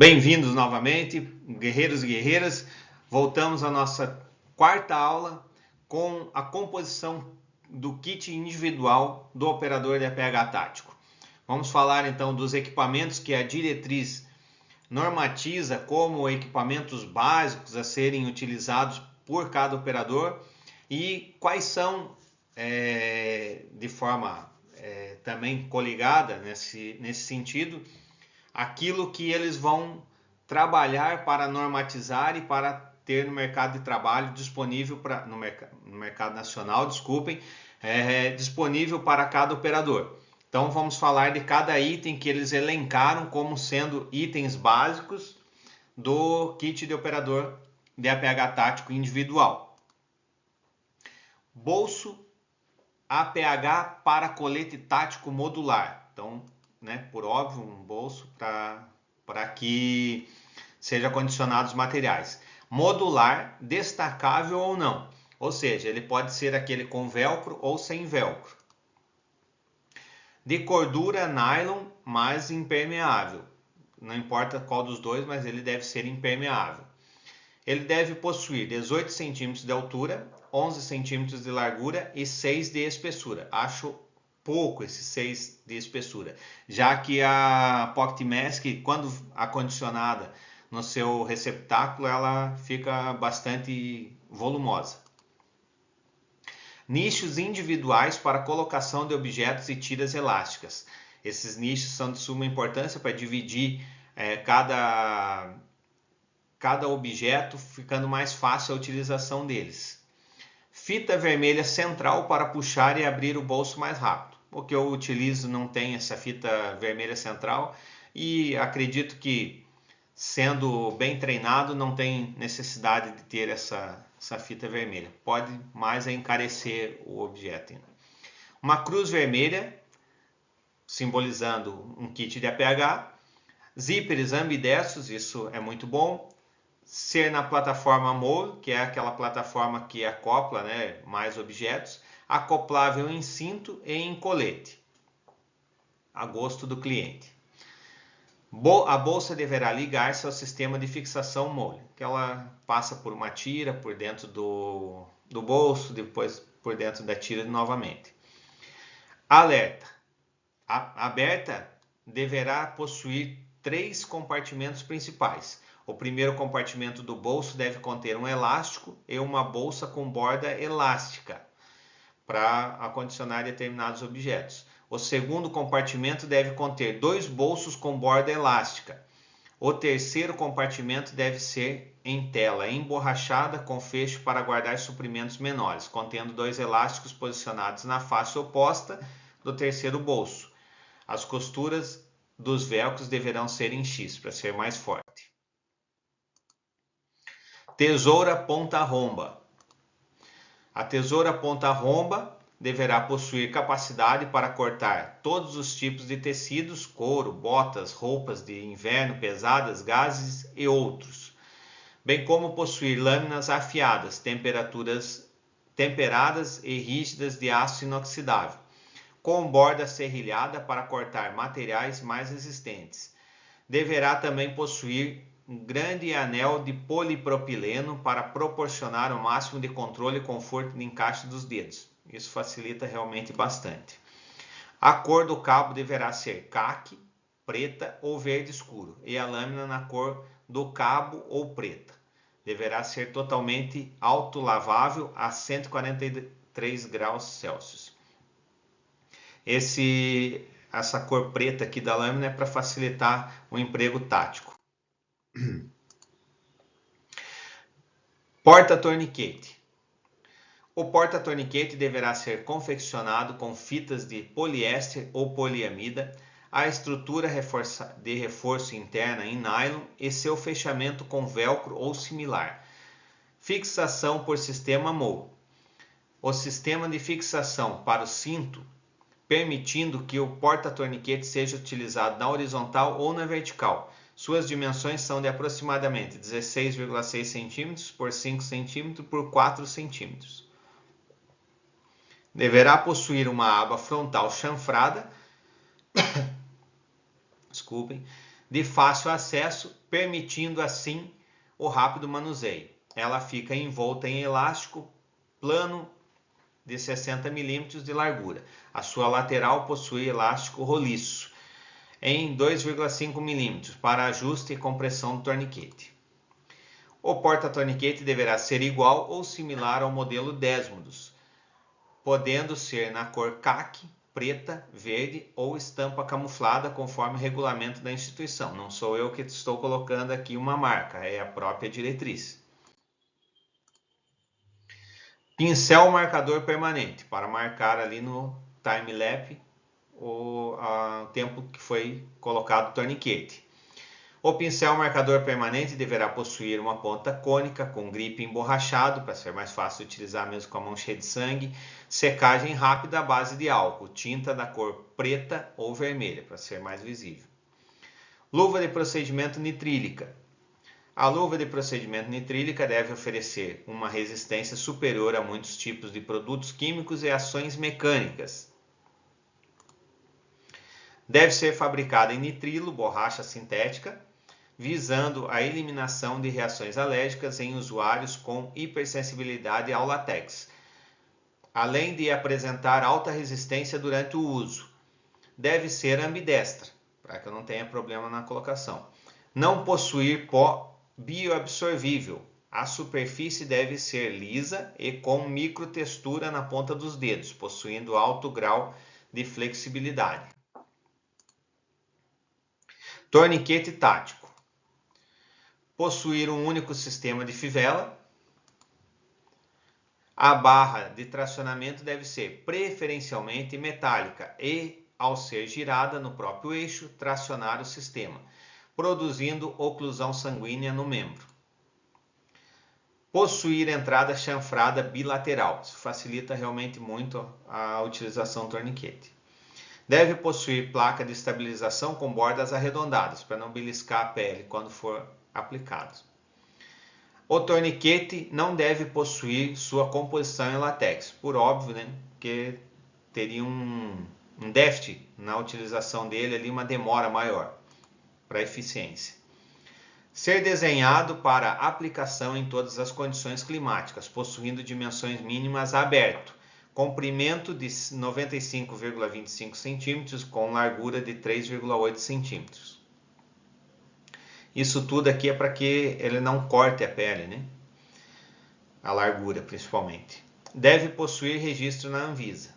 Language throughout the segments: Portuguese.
Bem-vindos novamente, guerreiros e guerreiras. Voltamos à nossa quarta aula com a composição do kit individual do operador de APH tático. Vamos falar então dos equipamentos que a diretriz normatiza como equipamentos básicos a serem utilizados por cada operador e quais são, de forma também coligada nesse sentido, aquilo que eles vão trabalhar para normatizar e para ter no mercado de trabalho disponível no mercado nacional, disponível para cada operador. Então vamos falar de cada item que eles elencaram como sendo itens básicos do kit de operador de APH tático individual. Bolso APH para colete tático modular. Então, por óbvio, um bolso para que seja condicionados os materiais. Modular, destacável ou não. Ou seja, ele pode ser aquele com velcro ou sem velcro. De cordura nylon, mas impermeável. Não importa qual dos dois, mas ele deve ser impermeável. Ele deve possuir 18 cm de altura, 11 cm de largura e 6 de espessura. Acho pouco esses 6 de espessura, já que a Pocket Mask, quando acondicionada no seu receptáculo, ela fica bastante volumosa. Nichos individuais para colocação de objetos e tiras elásticas. Esses nichos são de suma importância para dividir cada objeto, ficando mais fácil a utilização deles. Fita vermelha central para puxar e abrir o bolso mais rápido. O que eu utilizo não tem essa fita vermelha central e acredito que, sendo bem treinado, não tem necessidade de ter essa fita vermelha. Pode mais encarecer o objeto. Uma cruz vermelha, simbolizando um kit de APH. Zíperes ambidestros, isso é muito bom. Ser na plataforma MOL, que é aquela plataforma que acopla mais objetos, acoplável em cinto e em colete, a gosto do cliente. A bolsa deverá ligar-se ao sistema de fixação MOL, que ela passa por uma tira por dentro do bolso, depois por dentro da tira novamente. Alerta. A aberta deverá possuir 3 compartimentos principais. O primeiro compartimento do bolso deve conter um elástico e uma bolsa com borda elástica para acondicionar determinados objetos. O segundo compartimento deve conter 2 bolsos com borda elástica. O terceiro compartimento deve ser em tela emborrachada com fecho para guardar suprimentos menores, contendo 2 elásticos posicionados na face oposta do terceiro bolso. As costuras dos velcros deverão ser em X para ser mais forte. Tesoura ponta-romba. A tesoura ponta-romba deverá possuir capacidade para cortar todos os tipos de tecidos, couro, botas, roupas de inverno pesadas, gases e outros, bem como possuir lâminas afiadas, temperadas e rígidas de aço inoxidável, com borda serrilhada para cortar materiais mais resistentes. Deverá também possuir um grande anel de polipropileno para proporcionar o máximo de controle e conforto de encaixe dos dedos. Isso facilita realmente bastante. A cor do cabo deverá ser caqui, preta ou verde escuro e a lâmina na cor do cabo ou preta. Deverá ser totalmente autolavável a 143 graus Celsius. Essa cor preta aqui da lâmina é para facilitar o emprego tático. Porta-torniquete. O porta-torniquete deverá ser confeccionado com fitas de poliéster ou poliamida, a estrutura de reforço interna em nylon e seu fechamento com velcro ou similar. Fixação por sistema MOL. O sistema de fixação para o cinto, permitindo que o porta-torniquete seja utilizado na horizontal ou na vertical. Suas dimensões são de aproximadamente 16,6 cm por 5 cm por 4 cm. Deverá possuir uma aba frontal chanfrada, de fácil acesso, permitindo assim o rápido manuseio. Ela fica envolta em elástico plano de 60 mm de largura. A sua lateral possui elástico roliço em 2,5 mm para ajuste e compressão do torniquete. O porta-torniquete deverá ser igual ou similar ao modelo Desmodus, podendo ser na cor caqui, preta, verde ou estampa camuflada conforme o regulamento da instituição. Não sou eu que estou colocando aqui uma marca, é a própria diretriz. Pincel marcador permanente, para marcar ali no time-lapse o tempo que foi colocado o torniquete. O pincel marcador permanente deverá possuir uma ponta cônica com gripe emborrachado, para ser mais fácil de utilizar mesmo com a mão cheia de sangue, secagem rápida à base de álcool, tinta da cor preta ou vermelha, para ser mais visível. Luva de procedimento nitrílica. A luva de procedimento nitrílica deve oferecer uma resistência superior a muitos tipos de produtos químicos e ações mecânicas. Deve ser fabricada em nitrilo, borracha sintética, visando a eliminação de reações alérgicas em usuários com hipersensibilidade ao látex, além de apresentar alta resistência durante o uso. Deve ser ambidestra, para que eu não tenha problema na colocação. Não possuir pó bioabsorvível. A superfície deve ser lisa e com microtextura na ponta dos dedos, possuindo alto grau de flexibilidade. Torniquete tático. Possuir um único sistema de fivela. A barra de tracionamento deve ser preferencialmente metálica e, ao ser girada no próprio eixo, tracionar o sistema, produzindo oclusão sanguínea no membro. Possuir entrada chanfrada bilateral. Isso facilita realmente muito a utilização do torniquete. Deve possuir placa de estabilização com bordas arredondadas, para não beliscar a pele quando for aplicado. O torniquete não deve possuir sua composição em látex, por óbvio, né? Porque teria um déficit na utilização dele, ali uma demora maior para eficiência. Ser desenhado para aplicação em todas as condições climáticas, possuindo dimensões mínimas aberto, comprimento de 95,25 cm com largura de 3,8 cm. Isso tudo aqui é para que ele não corte a pele, né? A largura, principalmente. Deve possuir registro na Anvisa.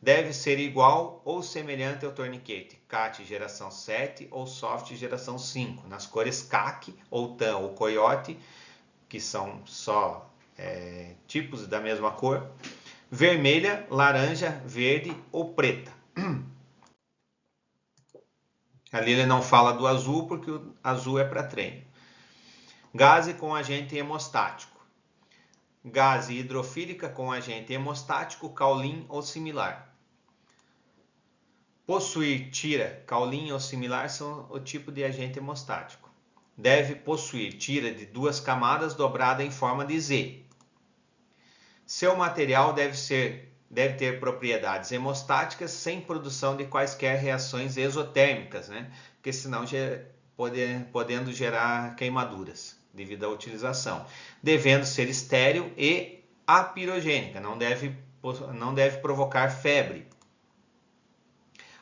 Deve ser igual ou semelhante ao torniquete CAT geração 7 ou Soft geração 5, nas cores CAC ou TAN ou Coyote, que são só tipos da mesma cor, vermelha, laranja, verde ou preta. Ali ele não fala do azul, porque o azul é para treino. Gase com agente hemostático. Gase hidrofílica com agente hemostático, Kaolin ou similar. Possuir tira, Kaolin ou similar são o tipo de agente hemostático. Deve possuir tira de 2 camadas dobrada em forma de Z. Seu material deve ter propriedades hemostáticas sem produção de quaisquer reações exotérmicas, né? Porque senão podendo gerar queimaduras devido à utilização. Devendo ser estéril e apirogênica, não deve provocar febre.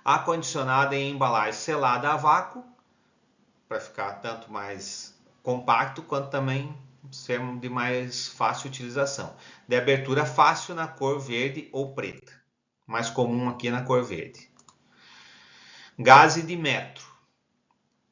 Acondicionada em embalagem selada a vácuo, para ficar tanto mais compacto quanto também ser de mais fácil utilização. De abertura fácil na cor verde ou preta. Mais comum aqui na cor verde. Gase de metro.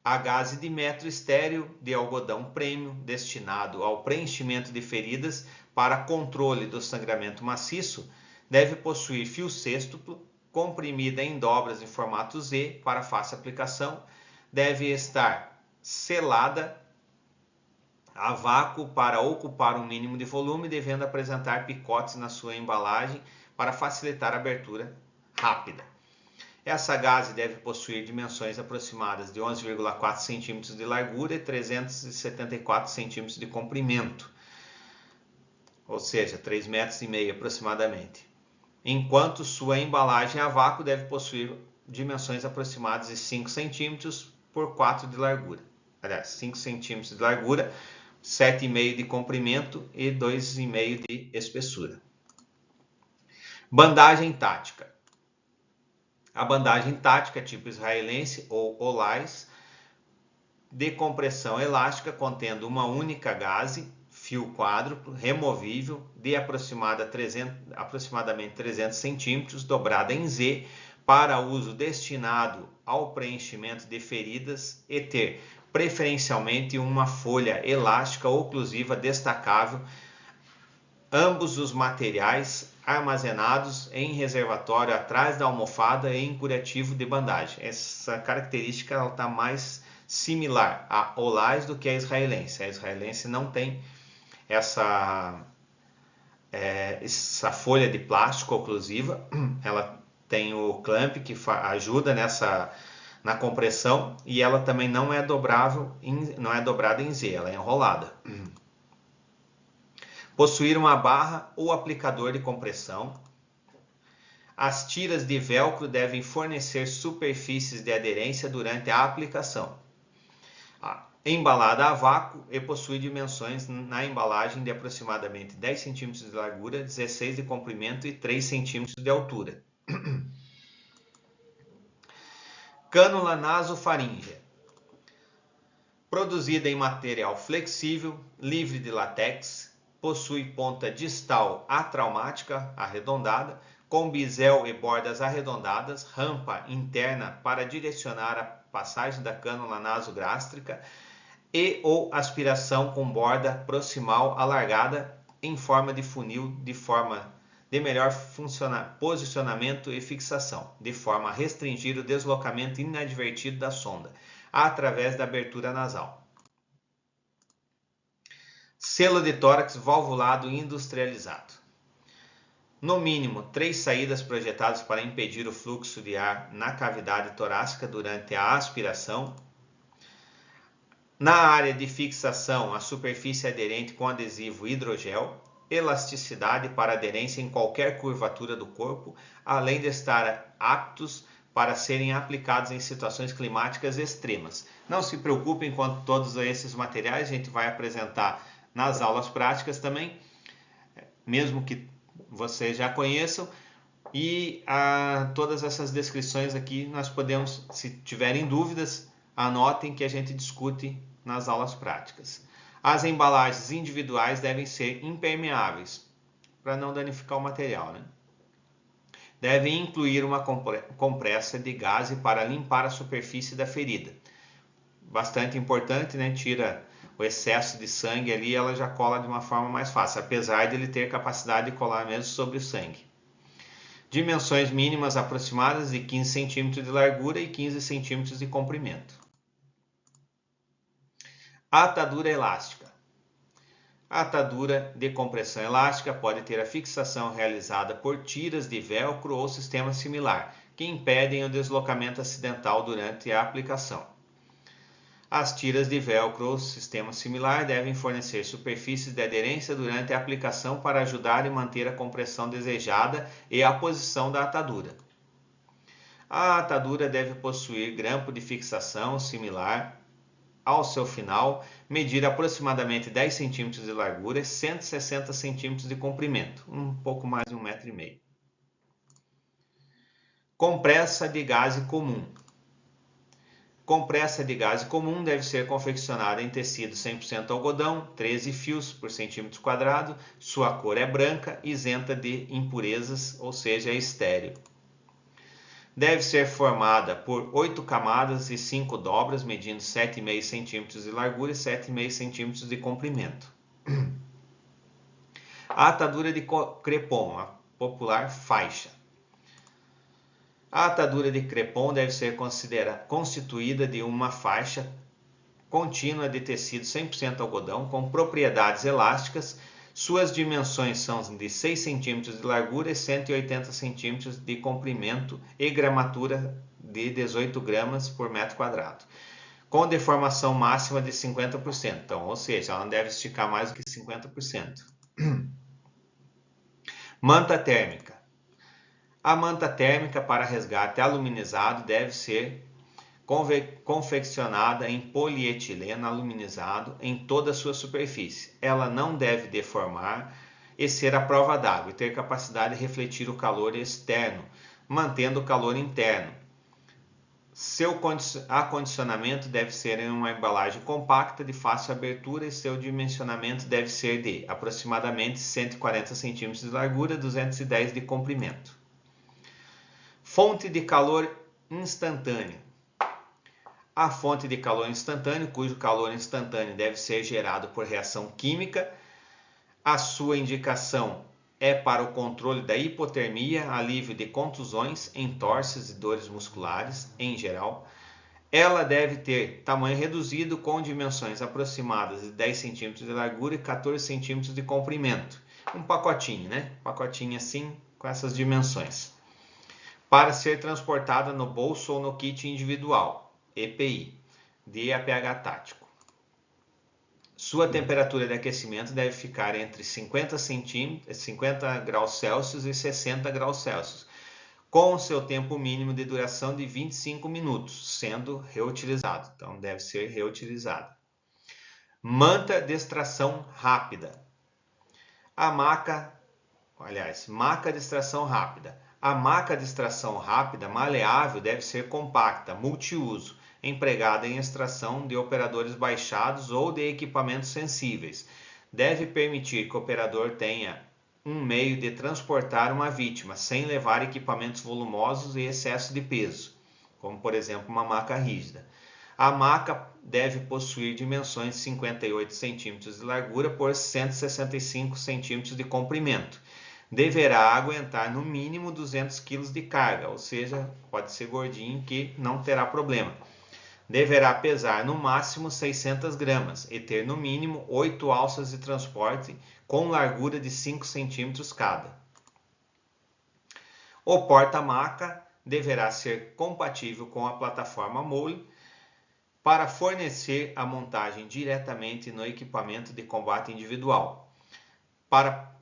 A gase de metro estéril de algodão premium, destinado ao preenchimento de feridas para controle do sangramento maciço, deve possuir fio sextuplo, comprimida em dobras em formato Z para fácil aplicação, deve estar selada a vácuo para ocupar um mínimo de volume, devendo apresentar picotes na sua embalagem para facilitar a abertura rápida. Essa gase deve possuir dimensões aproximadas de 11,4 cm de largura e 374 cm de comprimento, ou seja, 3,5 metros aproximadamente. Enquanto sua embalagem a vácuo deve possuir dimensões aproximadas de 5 cm por 4 de largura. Aliás, 5 centímetros de largura, 7,5 de comprimento e 2,5 de espessura. Bandagem tática. A bandagem tática tipo israelense ou Olais, de compressão elástica, contendo uma única gaze, fio quádruplo, removível, de aproximadamente 300 centímetros, dobrada em Z, para uso destinado ao preenchimento de feridas e ter preferencialmente uma folha elástica oclusiva destacável, ambos os materiais armazenados em reservatório atrás da almofada e em curativo de bandagem. Essa característica está mais similar a Olais do que a israelense. A israelense não tem essa folha de plástico oclusiva, ela tem o clamp que ajuda na compressão, e ela também não é dobrável, não é dobrada em Z, ela é enrolada. Possuir uma barra ou aplicador de compressão. As tiras de velcro devem fornecer superfícies de aderência durante a aplicação. Embalada a vácuo e possui dimensões na embalagem de aproximadamente 10 cm de largura, 16 de comprimento e 3 cm de altura. Cânula nasofaríngea. Produzida em material flexível, livre de látex, possui ponta distal atraumática arredondada, com bisel e bordas arredondadas, rampa interna para direcionar a passagem da cânula nasogástrica e ou aspiração com borda proximal alargada em forma de funil de melhor posicionamento e fixação, de forma a restringir o deslocamento inadvertido da sonda, através da abertura nasal. Selo de tórax valvulado industrializado. No mínimo, 3 saídas projetadas para impedir o fluxo de ar na cavidade torácica durante a aspiração. Na área de fixação, a superfície aderente com adesivo hidrogel, elasticidade para aderência em qualquer curvatura do corpo, além de estar aptos para serem aplicados em situações climáticas extremas. Não se preocupem quanto a todos esses materiais, a gente vai apresentar nas aulas práticas também, mesmo que vocês já conheçam, e todas essas descrições aqui nós podemos, se tiverem dúvidas, anotem que a gente discute nas aulas práticas. As embalagens individuais devem ser impermeáveis, para não danificar o material, né? Devem incluir uma compressa de gaze para limpar a superfície da ferida. Bastante importante, né? Tira o excesso de sangue ali, ela já cola de uma forma mais fácil, apesar de ele ter capacidade de colar mesmo sobre o sangue. Dimensões mínimas aproximadas de 15 cm de largura e 15 cm de comprimento. Atadura elástica. A atadura de compressão elástica pode ter a fixação realizada por tiras de velcro ou sistema similar, que impedem o deslocamento acidental durante a aplicação. As tiras de velcro ou sistema similar devem fornecer superfícies de aderência durante a aplicação para ajudar e manter a compressão desejada e a posição da atadura. A atadura deve possuir grampo de fixação similar ao seu final, medir aproximadamente 10 cm de largura e 160 cm de comprimento, um pouco mais de 1,5 m. Compressa de gaze comum. Compressa de gaze comum deve ser confeccionada em tecido 100% algodão, 13 fios por centímetro quadrado, sua cor é branca, isenta de impurezas, ou seja, é estéril. Deve ser formada por 8 camadas e 5 dobras, medindo 7,5 cm de largura e 7,5 cm de comprimento. A atadura de crepom, a popular faixa. A atadura de crepom deve ser constituída de uma faixa contínua de tecido 100% algodão com propriedades elásticas. Suas dimensões são de 6 cm de largura e 180 cm de comprimento e gramatura de 18 gramas por metro quadrado, com deformação máxima de 50%. Então, ou seja, ela não deve esticar mais do que 50%. Manta térmica. A manta térmica para resgate aluminizado deve ser confeccionada em polietileno aluminizado em toda a sua superfície. Ela não deve deformar e ser à prova d'água e ter capacidade de refletir o calor externo, mantendo o calor interno. Seu acondicionamento deve ser em uma embalagem compacta de fácil abertura e seu dimensionamento deve ser de aproximadamente 140 cm de largura e 210 de comprimento. Fonte de calor instantâneo. A fonte de calor instantâneo, cujo calor instantâneo deve ser gerado por reação química. A sua indicação é para o controle da hipotermia, alívio de contusões, entorses e dores musculares em geral. Ela deve ter tamanho reduzido com dimensões aproximadas de 10 cm de largura e 14 cm de comprimento. Um pacotinho, né? Pacotinho assim, com essas dimensões. Para ser transportada no bolso ou no kit individual. EPI, de APH tático. Sua temperatura de aquecimento deve ficar entre 50 graus Celsius e 60 graus Celsius, com o seu tempo mínimo de duração de 25 minutos, sendo reutilizado. Então, deve ser reutilizado. Manta de extração rápida. Maca de extração rápida. A maca de extração rápida maleável deve ser compacta, multiuso, empregada em extração de operadores baixados ou de equipamentos sensíveis. Deve permitir que o operador tenha um meio de transportar uma vítima sem levar equipamentos volumosos e excesso de peso, como por exemplo uma maca rígida. A maca deve possuir dimensões de 58 cm de largura por 165 cm de comprimento. Deverá aguentar no mínimo 200 kg de carga, ou seja, pode ser gordinho que não terá problema. Deverá pesar no máximo 600 gramas e ter no mínimo 8 alças de transporte com largura de 5 cm cada. O porta-maca deverá ser compatível com a plataforma mole para fornecer a montagem diretamente no equipamento de combate individual.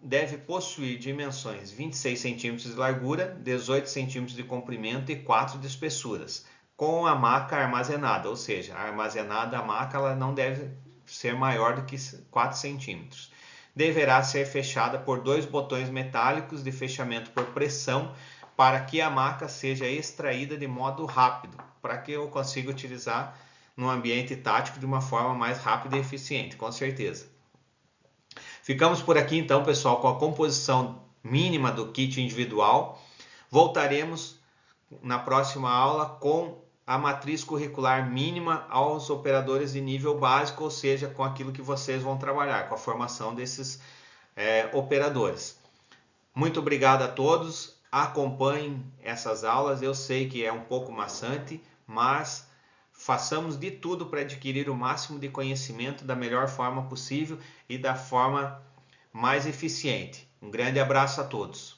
Deve possuir dimensões 26 cm de largura, 18 cm de comprimento e 4 de espessuras, com a maca armazenada, ou seja, armazenada a maca ela não deve ser maior do que 4 cm. Deverá ser fechada por 2 botões metálicos de fechamento por pressão para que a maca seja extraída de modo rápido, para que eu consiga utilizar no ambiente tático de uma forma mais rápida e eficiente, com certeza. Ficamos por aqui então, pessoal, com a composição mínima do kit individual. Voltaremos na próxima aula com a matriz curricular mínima aos operadores de nível básico, ou seja, com aquilo que vocês vão trabalhar, com a formação desses operadores. Muito obrigado a todos, acompanhem essas aulas, eu sei que é um pouco maçante, mas façamos de tudo para adquirir o máximo de conhecimento da melhor forma possível e da forma mais eficiente. Um grande abraço a todos.